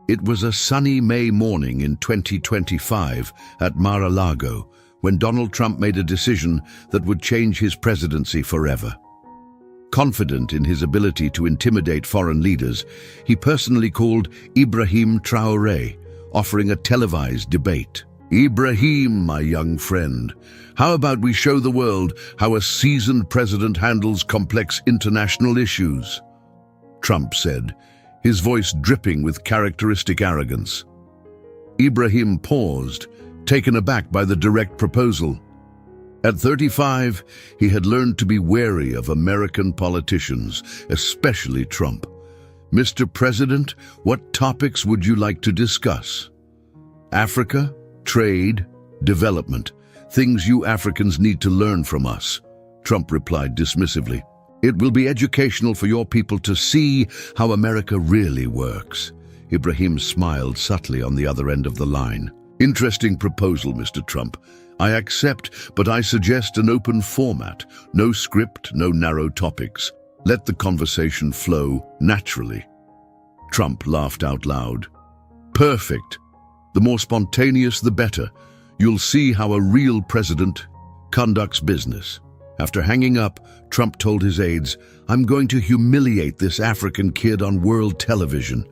It was a sunny May morning in 2025 at Mar-a-Lago when Donald Trump made a decision that would change his presidency forever. Confident in his ability to intimidate foreign leaders, he personally called Ibrahim Traoré, offering a televised debate. "Ibrahim, my young friend, how about we show the world how a seasoned president handles complex international issues?" Trump said, his voice dripping with characteristic arrogance. Ibrahim paused, taken aback by the direct proposal. At 35, he had learned to be wary of American politicians, especially Trump. "Mr. President, what topics would you like to discuss?" "Africa, trade, development, things you Africans need to learn from us," Trump replied dismissively. "It will be educational for your people to see how America really works." Ibrahim smiled subtly on the other end of the line. "Interesting proposal, Mr. Trump. I accept, but I suggest an open format. No script, no narrow topics. Let the conversation flow naturally." Trump laughed out loud. "Perfect. The more spontaneous, the better. You'll see how a real president conducts business." After hanging up, Trump told his aides, "I'm going to humiliate this African kid on world television.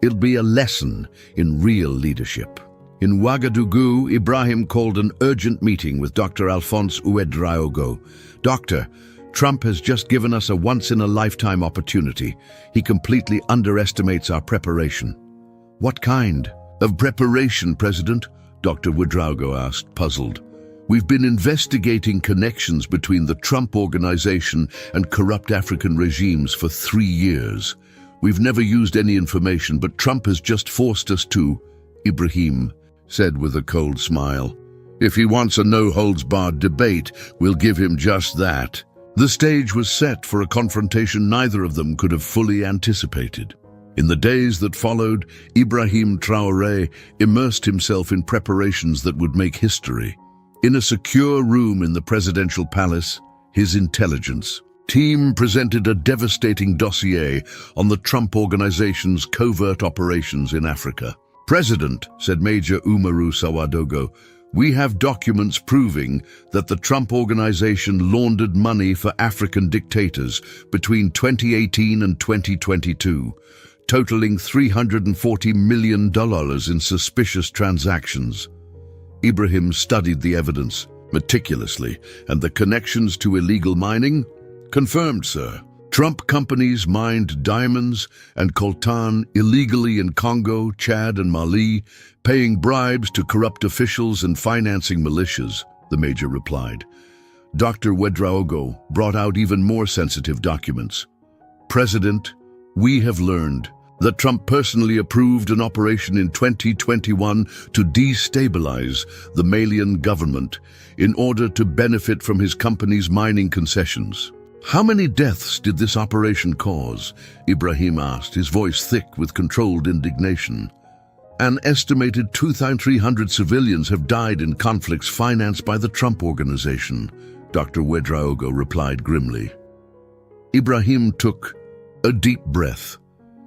It'll be a lesson in real leadership." In Ouagadougou, Ibrahim called an urgent meeting with Dr. Alphonse Ouedraogo. "Doctor, Trump has just given us a once-in-a-lifetime opportunity. He completely underestimates our preparation." "What kind of preparation, President?" Dr. Ouedraogo asked, puzzled. "We've been investigating connections between the Trump Organization and corrupt African regimes for 3 years. We've never used any information, but Trump has just forced us to," Ibrahim said with a cold smile. "If he wants a no-holds-barred debate, we'll give him just that." The stage was set for a confrontation neither of them could have fully anticipated. In the days that followed, Ibrahim Traoré immersed himself in preparations that would make history. In a secure room in the presidential palace, his intelligence team presented a devastating dossier on the Trump Organization's covert operations in Africa. "President," said Major Umaru Sawadogo, "we have documents proving that the Trump Organization laundered money for African dictators between 2018 and 2022, totaling $340 million in suspicious transactions." Ibrahim studied the evidence meticulously, and the connections to illegal mining? "Confirmed, sir. Trump companies mined diamonds and coltan illegally in Congo, Chad, and Mali, paying bribes to corrupt officials and financing militias," the major replied. Dr. Ouedraogo brought out even more sensitive documents. "President, we have learned that Trump personally approved an operation in 2021 to destabilize the Malian government in order to benefit from his company's mining concessions." "How many deaths did this operation cause?" Ibrahim asked, his voice thick with controlled indignation. "An estimated 2,300 civilians have died in conflicts financed by the Trump Organization," Dr. Ouedraogo replied grimly. Ibrahim took a deep breath.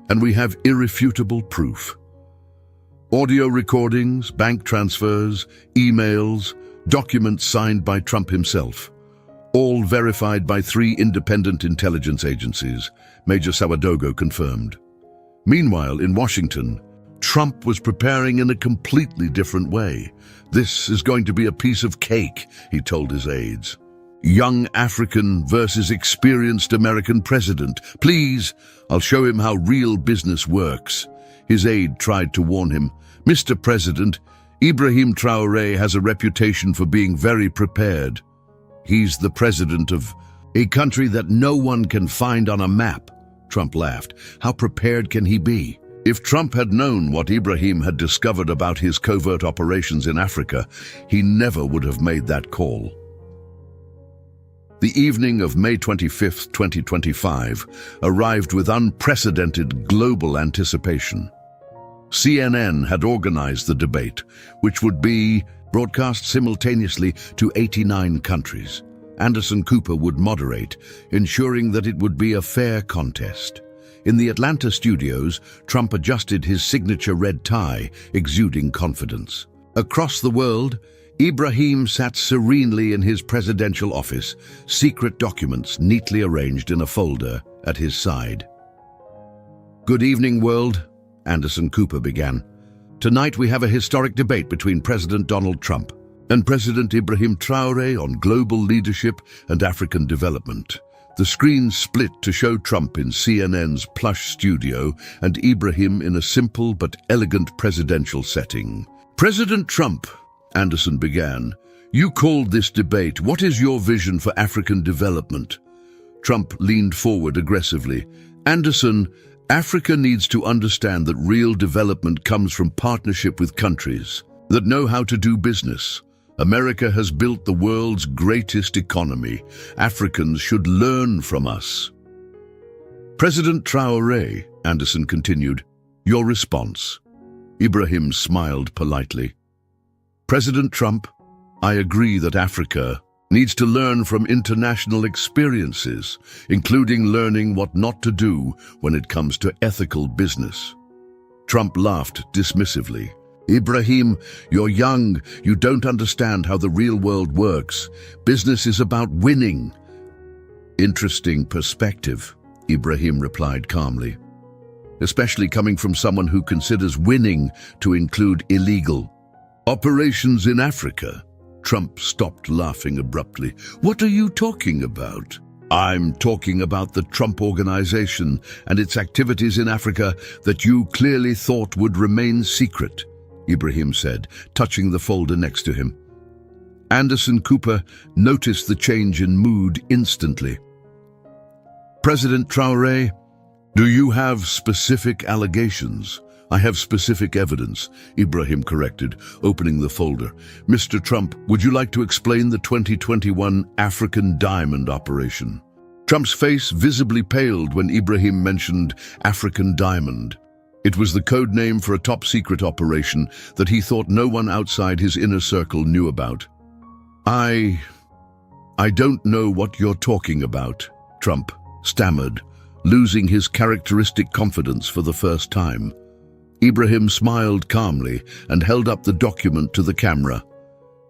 "And we have irrefutable proof. Audio recordings, bank transfers, emails, documents signed by Trump himself, all verified by 3 independent intelligence agencies," Major Sawadogo confirmed. Meanwhile, in Washington, Trump was preparing in a completely different way. "This is going to be a piece of cake," he told his aides. "Young African versus experienced American president. Please, I'll show him how real business works." His aide tried to warn him. "Mr. President, Ibrahim Traoré has a reputation for being very prepared. He's the president of a country that no one can find on a map." Trump laughed. "How prepared can he be?" If Trump had known what Ibrahim had discovered about his covert operations in Africa, he never would have made that call. The evening of May 25, 2025, arrived with unprecedented global anticipation. CNN had organized the debate, which would be broadcast simultaneously to 89 countries. Anderson Cooper would moderate, ensuring that it would be a fair contest. In the Atlanta studios, Trump adjusted his signature red tie, exuding confidence. Across the world, Ibrahim sat serenely in his presidential office, secret documents neatly arranged in a folder at his side. "Good evening, world," Anderson Cooper began. "Tonight we have a historic debate between President Donald Trump and President Ibrahim Traoré on global leadership and African development." The screen split to show Trump in CNN's plush studio and Ibrahim in a simple but elegant presidential setting. "President Trump," Anderson began, "you called this debate. What is your vision for African development?" Trump leaned forward aggressively. "Anderson, Africa needs to understand that real development comes from partnership with countries that know how to do business. America has built the world's greatest economy. Africans should learn from us." "President Traoré," Anderson continued, "your response?" Ibrahim smiled politely. "President Trump, I agree that Africa needs to learn from international experiences, including learning what not to do when it comes to ethical business." Trump laughed dismissively. "Ibrahim, you're young. You don't understand how the real world works. Business is about winning." "Interesting perspective," Ibrahim replied calmly, "especially coming from someone who considers winning to include illegal operations in Africa." Trump stopped laughing abruptly. "What are you talking about?" "I'm talking about the Trump Organization and its activities in Africa that you clearly thought would remain secret," Ibrahim said, touching the folder next to him. Anderson Cooper noticed the change in mood instantly. "President Traoré, do you have specific allegations?" "I have specific evidence," Ibrahim corrected, opening the folder. "Mr. Trump, would you like to explain the 2021 African Diamond operation?" Trump's face visibly paled when Ibrahim mentioned African Diamond. It was the code name for a top-secret operation that he thought no one outside his inner circle knew about. I don't know what you're talking about," Trump stammered, losing his characteristic confidence for the first time. Ibrahim smiled calmly and held up the document to the camera.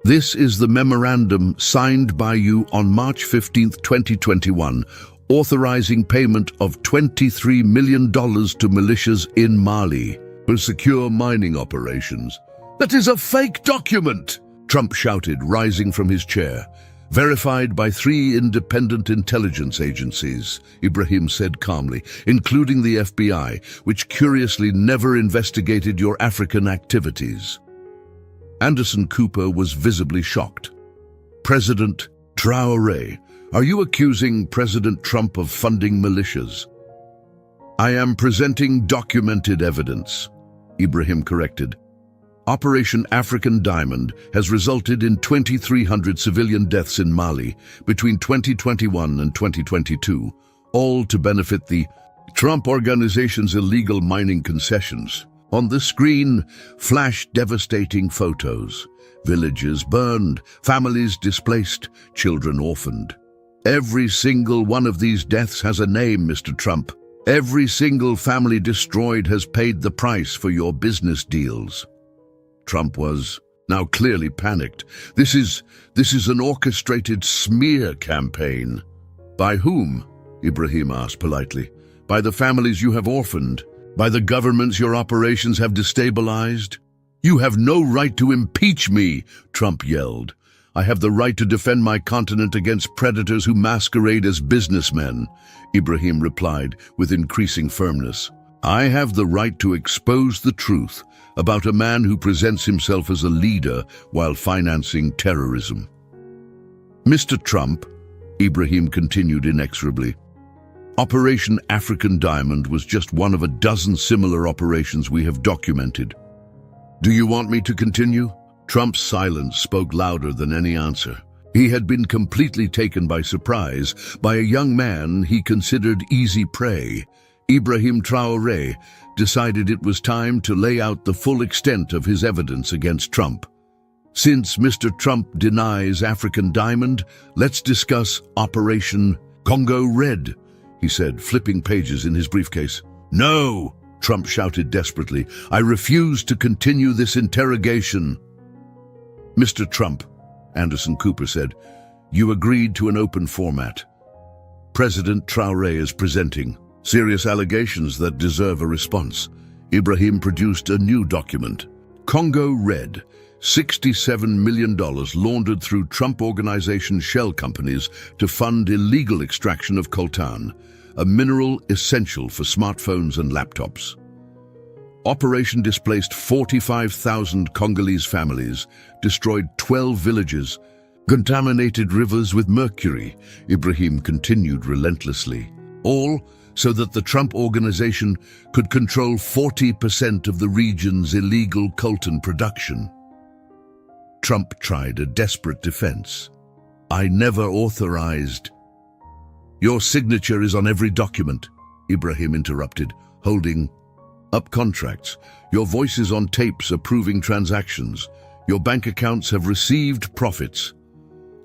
"This is the memorandum signed by you on March 15, 2021, authorizing payment of $23 million to militias in Mali for secure mining operations." "That is a fake document!" Trump shouted, rising from his chair. "Verified by 3 independent intelligence agencies," Ibrahim said calmly, "including the FBI, which curiously never investigated your African activities." Anderson Cooper was visibly shocked. "President Traoré, are you accusing President Trump of funding militias?" "I am presenting documented evidence," Ibrahim corrected. Operation African Diamond has resulted in 2,300 civilian deaths in Mali between 2021 and 2022, all to benefit the Trump Organization's illegal mining concessions. On the screen flashed devastating photos. Villages burned, families displaced, children orphaned. Every single one of these deaths has a name, Mr. Trump. Every single family destroyed has paid the price for your business deals." Trump was now clearly panicked. This is an orchestrated smear campaign." "By whom?" Ibrahim asked politely. "By the families you have orphaned? By the governments your operations have destabilized?" "You have no right to impeach me," Trump yelled. "I have the right to defend my continent against predators who masquerade as businessmen," Ibrahim replied with increasing firmness. "I have the right to expose the truth about a man who presents himself as a leader while financing terrorism." "Mr. Trump," Ibrahim continued inexorably, "Operation African Diamond was just one of a dozen similar operations we have documented. Do you want me to continue?" Trump's silence spoke louder than any answer. He had been completely taken by surprise by a young man he considered easy prey. Ibrahim Traoré decided it was time to lay out the full extent of his evidence against Trump. "Since Mr. Trump denies African Diamond, let's discuss Operation Congo Red," he said, flipping pages in his briefcase. "No!" Trump shouted desperately. "I refuse to continue this interrogation." "Mr. Trump," Anderson Cooper said, "you agreed to an open format. President Traoré is presenting serious allegations that deserve a response." Ibrahim produced a new document. Congo Red, $67 million laundered through Trump Organization shell companies to fund illegal extraction of coltan, a mineral essential for smartphones and laptops. Operation displaced 45,000 Congolese families, destroyed 12 villages, contaminated rivers with mercury, Ibrahim continued relentlessly. All so that the Trump Organization could control 40% of the region's illegal coltan production. Trump tried a desperate defense. "I never authorized." "Your signature is on every document," Ibrahim interrupted, holding up contracts. "Your voice is on tapes approving transactions. Your bank accounts have received profits."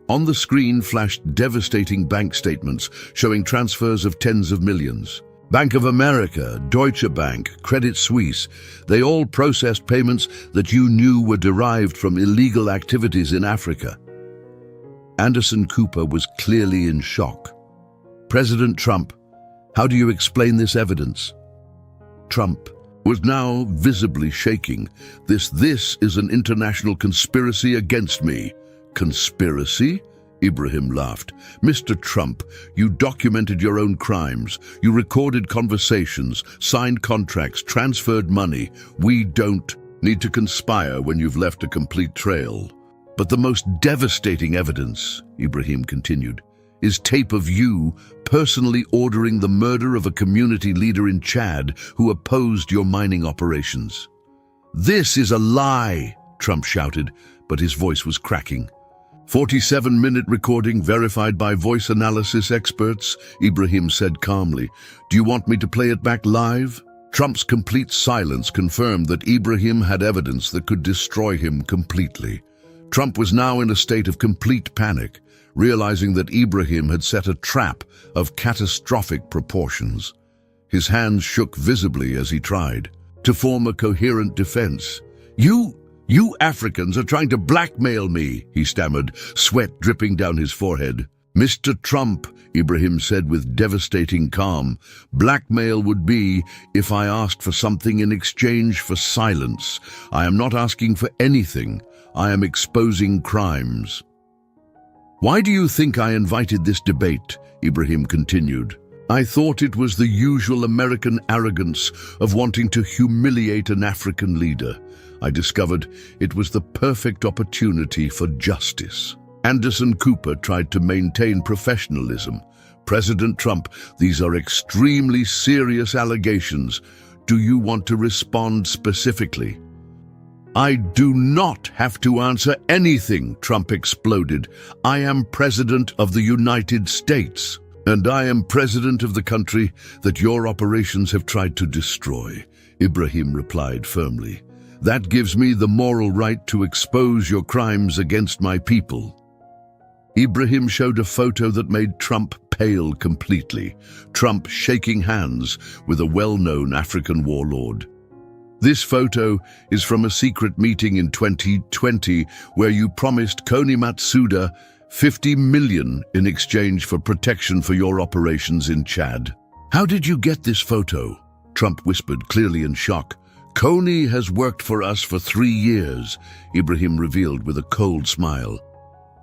On the screen flashed devastating bank statements showing transfers of tens of millions. Bank of America, Deutsche Bank, Credit Suisse, they all processed payments that you knew were derived from illegal activities in Africa. Anderson Cooper was clearly in shock. "President Trump, how do you explain this evidence?" Trump was now visibly shaking. This is an international conspiracy against me." "Conspiracy?" Ibrahim laughed. "Mr. Trump, you documented your own crimes. You recorded conversations, signed contracts, transferred money. We don't need to conspire when you've left a complete trail." "But the most devastating evidence," Ibrahim continued, "is tape of you personally ordering the murder of a community leader in Chad who opposed your mining operations." "This is a lie," Trump shouted, but his voice was cracking. 47-minute recording verified by voice analysis experts, Ibrahim said calmly. "Do you want me to play it back live?" Trump's complete silence confirmed that Ibrahim had evidence that could destroy him completely. Trump was now in a state of complete panic, realizing that Ibrahim had set a trap of catastrophic proportions. His hands shook visibly as he tried to form a coherent defense. You Africans are trying to blackmail me," he stammered, sweat dripping down his forehead. "Mr. Trump," Ibrahim said with devastating calm, "blackmail would be if I asked for something in exchange for silence. I am not asking for anything. I am exposing crimes." "Why do you think I invited this debate?" Ibrahim continued. "I thought it was the usual American arrogance of wanting to humiliate an African leader. I discovered it was the perfect opportunity for justice." Anderson Cooper tried to maintain professionalism. "President Trump, these are extremely serious allegations. Do you want to respond specifically?" "I do not have to answer anything," Trump exploded. "I am President of the United States, and I am President of the country that your operations have tried to destroy," Ibrahim replied firmly. "That gives me the moral right to expose your crimes against my people." Ibrahim showed a photo that made Trump pale completely, Trump shaking hands with a well-known African warlord. "This photo is from a secret meeting in 2020 where you promised Kony Matsuda $50 million in exchange for protection for your operations in Chad." "How did you get this photo?" Trump whispered, clearly in shock. "Kony has worked for us for 3 years, Ibrahim revealed with a cold smile.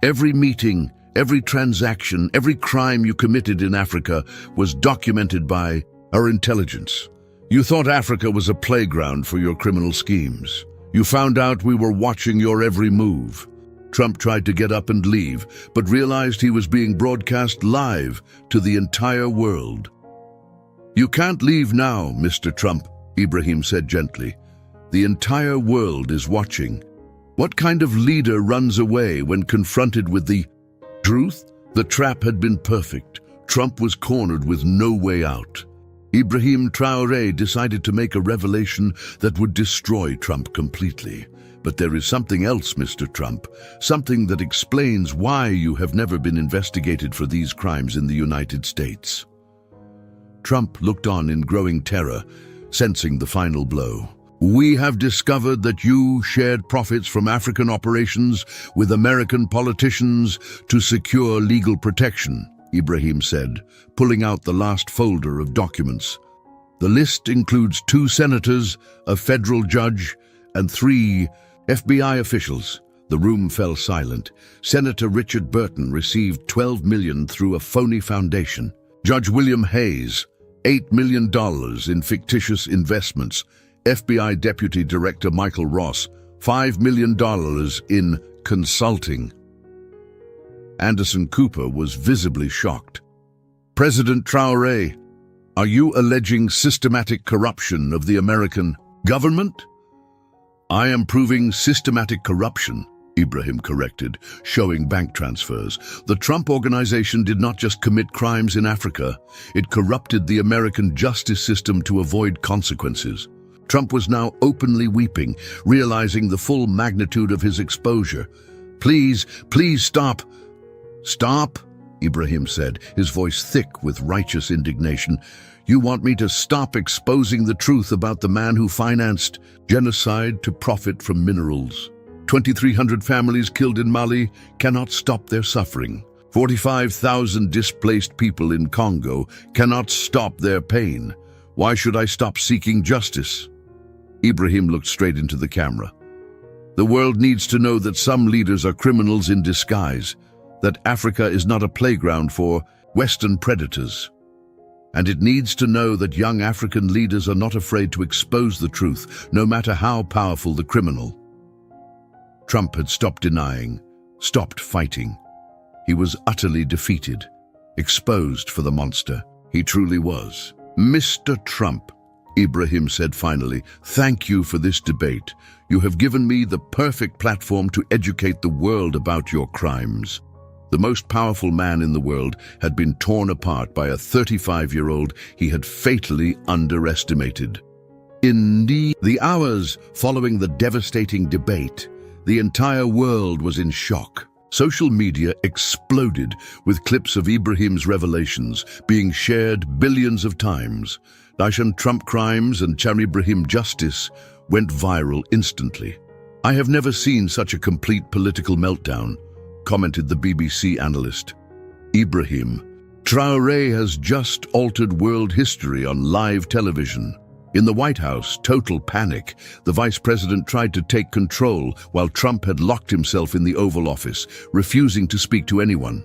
"Every meeting, every transaction, every crime you committed in Africa was documented by our intelligence. You thought Africa was a playground for your criminal schemes. You found out we were watching your every move." Trump tried to get up and leave, but realized he was being broadcast live to the entire world. "You can't leave now, Mr. Trump," Ibrahim said gently. "The entire world is watching. What kind of leader runs away when confronted with the truth?" The trap had been perfect. Trump was cornered with no way out. Ibrahim Traoré decided to make a revelation that would destroy Trump completely. "But there is something else, Mr. Trump, something that explains why you have never been investigated for these crimes in the United States." Trump looked on in growing terror, sensing the final blow. "We have discovered that you shared profits from African operations with American politicians to secure legal protection," Ibrahim said, pulling out the last folder of documents. The list includes 2 senators, a federal judge, and 3 FBI officials. The room fell silent. Senator Richard Burton received $12 million through a phony foundation. Judge William Hayes, $8 million in fictitious investments. FBI Deputy Director Michael Ross, $5 million in consulting. Anderson Cooper was visibly shocked. "President Traoré, are you alleging systematic corruption of the American government?" "I am proving systematic corruption," Ibrahim corrected, showing bank transfers. "The Trump Organization did not just commit crimes in Africa, it corrupted the American justice system to avoid consequences." Trump was now openly weeping, realizing the full magnitude of his exposure. Please stop." "Stop?" Ibrahim said, his voice thick with righteous indignation. "You want me to stop exposing the truth about the man who financed genocide to profit from minerals? 2,300 families killed in Mali cannot stop their suffering. 45,000 displaced people in Congo cannot stop their pain. Why should I stop seeking justice?" Ibrahim looked straight into the camera. "The world needs to know that some leaders are criminals in disguise, that Africa is not a playground for Western predators. And it needs to know that young African leaders are not afraid to expose the truth, no matter how powerful the criminal." Trump had stopped denying, stopped fighting. He was utterly defeated, exposed for the monster he truly was. "Mr. Trump," Ibrahim said finally, "thank you for this debate. You have given me the perfect platform to educate the world about your crimes." The most powerful man in the world had been torn apart by a 35-year-old he had fatally underestimated. In the hours following the devastating debate, the entire world was in shock. Social media exploded with clips of Ibrahim's revelations being shared billions of times. Daishan Trump crimes and Ibrahim justice went viral instantly. "I have never seen such a complete political meltdown," commented the BBC analyst. "Ibrahim Traoré has just altered world history on live television." In the White House, total panic. The vice president tried to take control while Trump had locked himself in the Oval Office, refusing to speak to anyone.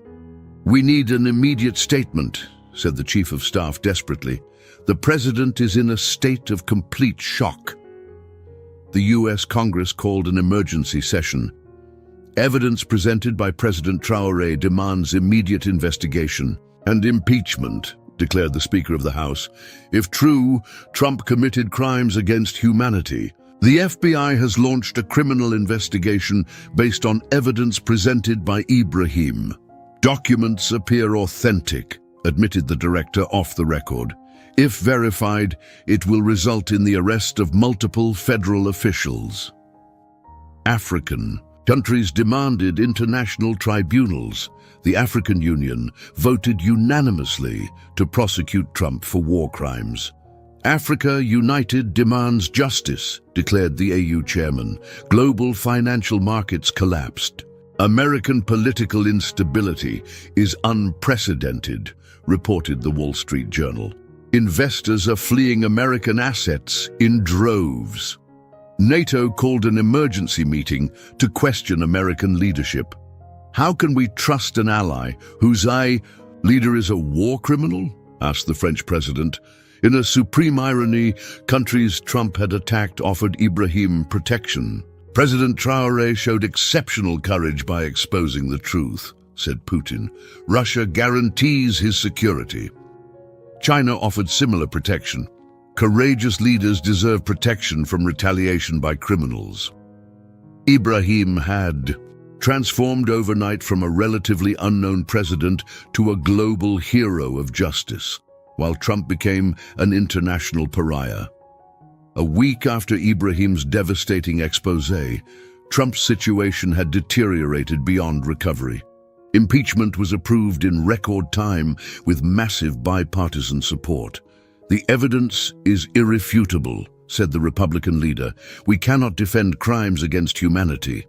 "We need an immediate statement," said the chief of staff desperately. "The president is in a state of complete shock." The U.S. Congress called an emergency session. Evidence presented by President Traoré demands immediate investigation and impeachment, declared the Speaker of the House. "If true, Trump committed crimes against humanity. The FBI has launched a criminal investigation based on evidence presented by Ibrahim. Documents appear authentic," admitted the director off the record. "If verified, it will result in the arrest of multiple federal officials." African countries demanded international tribunals. The African Union voted unanimously to prosecute Trump for war crimes. "Africa united demands justice," declared the AU chairman. "Global financial markets collapsed. American political instability is unprecedented," reported the Wall Street Journal. "Investors are fleeing American assets in droves." NATO called an emergency meeting to question American leadership. "How can we trust an ally whose leader is a war criminal?" asked the French president. In a supreme irony, countries Trump had attacked offered Ibrahim protection. "President Traoré showed exceptional courage by exposing the truth," said Putin. "Russia guarantees his security." China offered similar protection. Courageous leaders deserve protection from retaliation by criminals. Ibrahim had transformed overnight from a relatively unknown president to a global hero of justice, while Trump became an international pariah. A week after Ibrahim's devastating expose, Trump's situation had deteriorated beyond recovery. Impeachment was approved in record time with massive bipartisan support. "The evidence is irrefutable," said the Republican leader. "We cannot defend crimes against humanity."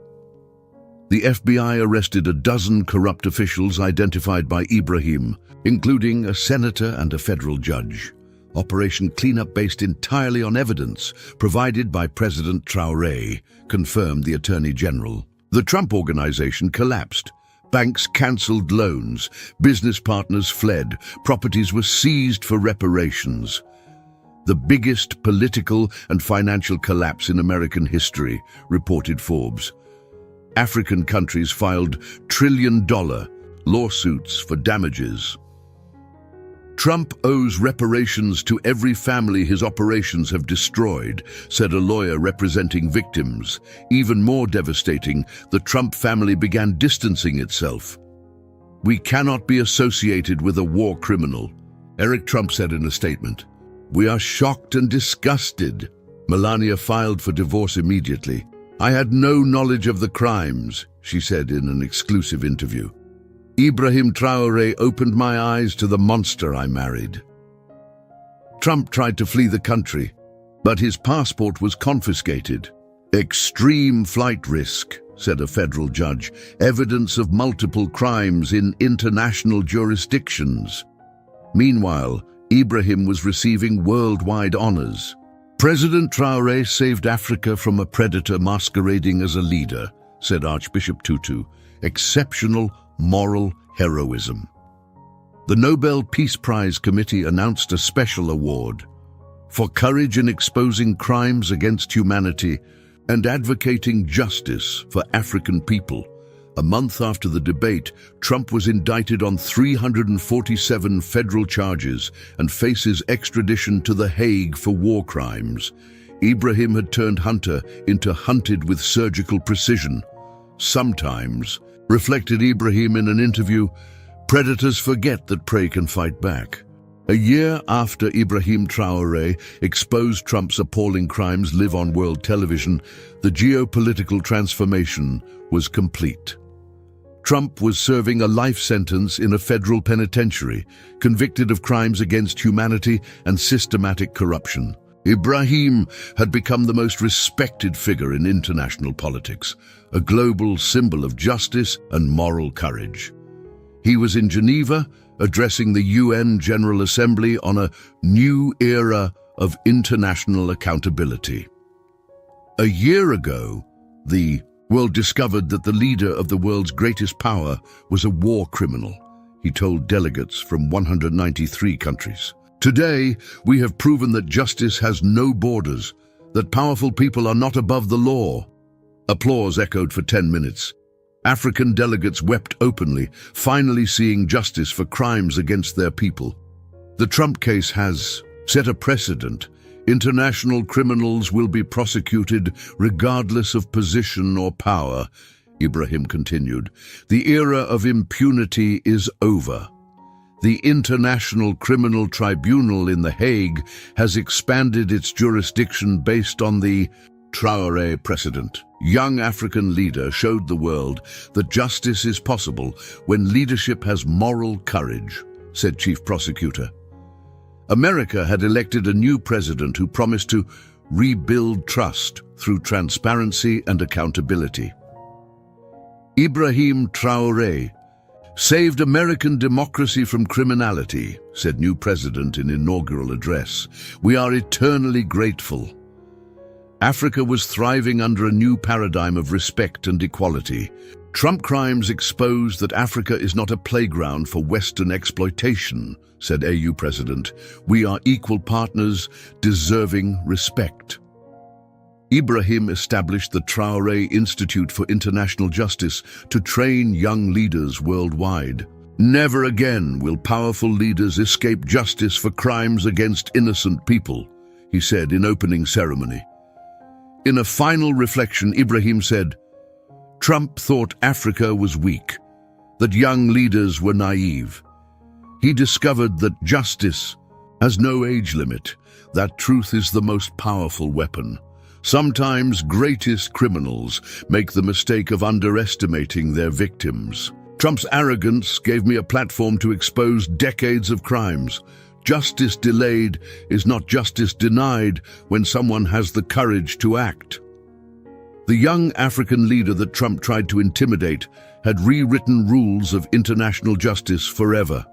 The FBI arrested a dozen corrupt officials identified by Ibrahim, including a senator and a federal judge. Operation Cleanup, based entirely on evidence provided by President Traoré, confirmed the Attorney General. The Trump Organization collapsed. Banks cancelled loans, business partners fled, properties were seized for reparations. The biggest political and financial collapse in American history, reported Forbes. African countries filed trillion-dollar lawsuits for damages. "Trump owes reparations to every family his operations have destroyed," said a lawyer representing victims. Even more devastating, the Trump family began distancing itself. "We cannot be associated with a war criminal," Eric Trump said in a statement. "We are shocked and disgusted." Melania filed for divorce immediately. "I had no knowledge of the crimes," she said in an exclusive interview. "Ibrahim Traoré opened my eyes to the monster I married." Trump tried to flee the country, but his passport was confiscated. "Extreme flight risk," said a federal judge, "evidence of multiple crimes in international jurisdictions." Meanwhile, Ibrahim was receiving worldwide honors. "President Traoré saved Africa from a predator masquerading as a leader," said Archbishop Tutu. "Exceptional moral heroism." The Nobel Peace Prize Committee announced a special award for courage in exposing crimes against humanity and advocating justice for African people. A month after the debate, Trump was indicted on 347 federal charges and faces extradition to The Hague for war crimes. Ibrahim had turned hunter into hunted with surgical precision. "Sometimes," reflected Ibrahim in an interview, "predators forget that prey can fight back." A year after Ibrahim Traoré exposed Trump's appalling crimes live on world television, the geopolitical transformation was complete. Trump was serving a life sentence in a federal penitentiary, convicted of crimes against humanity and systematic corruption. Ibrahim had become the most respected figure in international politics, a global symbol of justice and moral courage. He was in Geneva, addressing the UN General Assembly on a new era of international accountability. A year ago, the world discovered that the leader of the world's greatest power was a war criminal, he told delegates from 193 countries. "Today, we have proven that justice has no borders, that powerful people are not above the law." Applause echoed for 10 minutes. African delegates wept openly, finally seeing justice for crimes against their people. The Trump case has set a precedent. International criminals will be prosecuted regardless of position or power, Ibrahim continued. The era of impunity is over. The International Criminal Tribunal in The Hague has expanded its jurisdiction based on the Traoré precedent. Young African leader showed the world that justice is possible when leadership has moral courage, said Chief Prosecutor. America had elected a new president who promised to rebuild trust through transparency and accountability. Ibrahim Traoré saved American democracy from criminality, said new president in inaugural address. We are eternally grateful. Africa was thriving under a new paradigm of respect and equality. Trump crimes expose that Africa is not a playground for Western exploitation, said AU President. We are equal partners, deserving respect. Ibrahim established the Traoré Institute for International Justice to train young leaders worldwide. Never again will powerful leaders escape justice for crimes against innocent people, he said in opening ceremony. In a final reflection, Ibrahim said, Trump thought Africa was weak, that young leaders were naive. He discovered that justice has no age limit, that truth is the most powerful weapon. Sometimes greatest criminals make the mistake of underestimating their victims. Trump's arrogance gave me a platform to expose decades of crimes. Justice delayed is not justice denied when someone has the courage to act. The young African leader that Trump tried to intimidate had rewritten rules of international justice forever.